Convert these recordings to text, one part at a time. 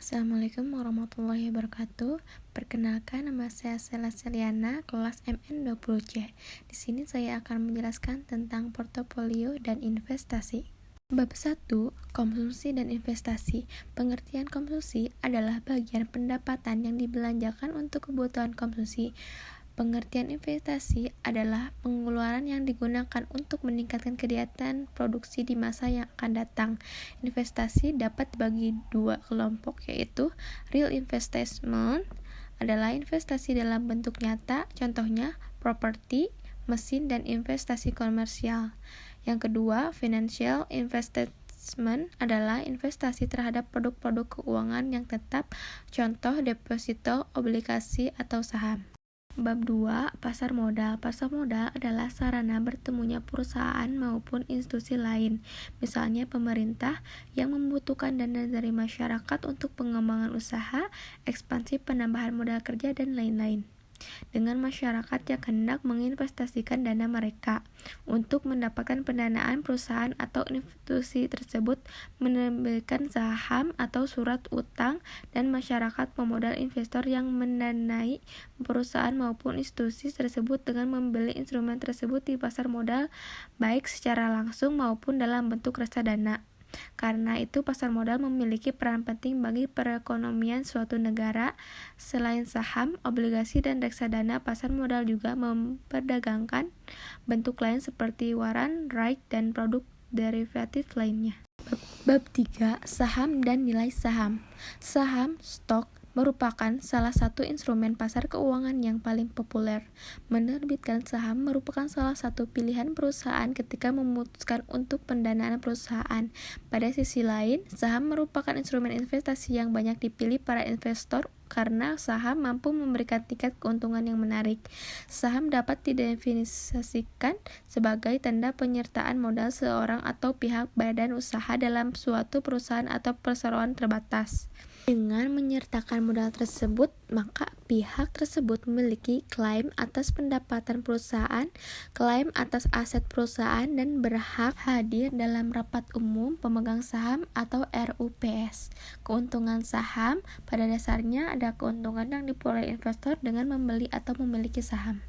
Assalamualaikum warahmatullahi wabarakatuh. Perkenalkan, nama saya Sela Seliana, kelas MN20C. Di sini saya akan menjelaskan tentang portofolio dan investasi. Bab 1, konsumsi dan investasi. Pengertian konsumsi adalah bagian pendapatan yang dibelanjakan untuk kebutuhan konsumsi. Pengertian investasi adalah pengeluaran yang digunakan untuk meningkatkan kegiatan produksi di masa yang akan datang. Investasi dapat dibagi dua kelompok, yaitu real investment adalah investasi dalam bentuk nyata, contohnya properti, mesin, dan investasi komersial. Yang kedua, financial investment adalah investasi terhadap produk-produk keuangan yang tetap, contoh deposito, obligasi, atau saham. Bab 2, pasar modal. Pasar modal adalah sarana bertemunya perusahaan maupun institusi lain, misalnya pemerintah yang membutuhkan dana dari masyarakat untuk pengembangan usaha, ekspansi penambahan modal kerja, dan lain-lain. Dengan masyarakat yang hendak menginvestasikan dana mereka untuk mendapatkan pendanaan, perusahaan atau institusi tersebut menerbitkan saham atau surat utang, dan masyarakat pemodal investor yang mendanai perusahaan maupun institusi tersebut dengan membeli instrumen tersebut di pasar modal, baik secara langsung maupun dalam bentuk reksadana. Karena itu, pasar modal memiliki peran penting bagi perekonomian suatu negara. Selain saham, obligasi, dan reksadana, pasar modal juga memperdagangkan bentuk lain seperti waran, right, dan produk derivatif lainnya. Bab 3, saham dan nilai saham. Saham, stok, merupakan salah satu instrumen pasar keuangan yang paling populer. Menerbitkan saham merupakan salah satu pilihan perusahaan ketika memutuskan untuk pendanaan perusahaan. Pada sisi lain, saham merupakan instrumen investasi yang banyak dipilih para investor karena saham mampu memberikan tingkat keuntungan yang menarik. Saham dapat didefinisikan sebagai tanda penyertaan modal seorang atau pihak badan usaha dalam suatu perusahaan atau perseroan terbatas. Dengan menyertakan modal tersebut, maka pihak tersebut memiliki klaim atas pendapatan perusahaan, klaim atas aset perusahaan, dan berhak hadir dalam rapat umum pemegang saham atau RUPS. Keuntungan saham pada dasarnya ada keuntungan yang diperoleh investor dengan membeli atau memiliki saham.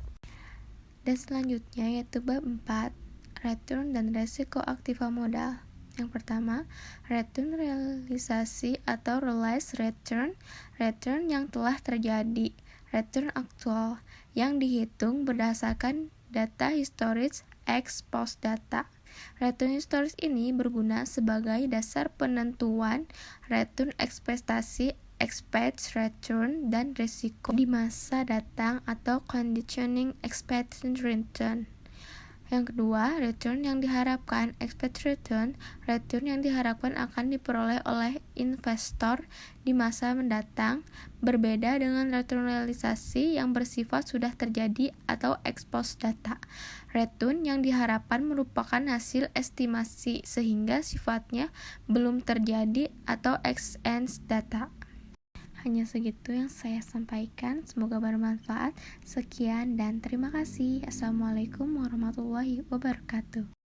Dan selanjutnya yaitu bab 4, return dan resiko aktiva modal. Yang pertama, return realisasi atau realized return, return yang telah terjadi, return aktual, yang dihitung berdasarkan data historis ex post data. Return historis ini berguna sebagai dasar penentuan return ekspektasi, expected return, dan risiko di masa datang atau conditioning expected return. Yang kedua, return yang diharapkan, expected return, return yang diharapkan akan diperoleh oleh investor di masa mendatang, berbeda dengan return realisasi yang bersifat sudah terjadi atau ex post data. Return yang diharapkan merupakan hasil estimasi sehingga sifatnya belum terjadi atau ex ante data. Hanya segitu yang saya sampaikan, semoga bermanfaat. Sekian dan terima kasih. Assalamualaikum warahmatullahi wabarakatuh.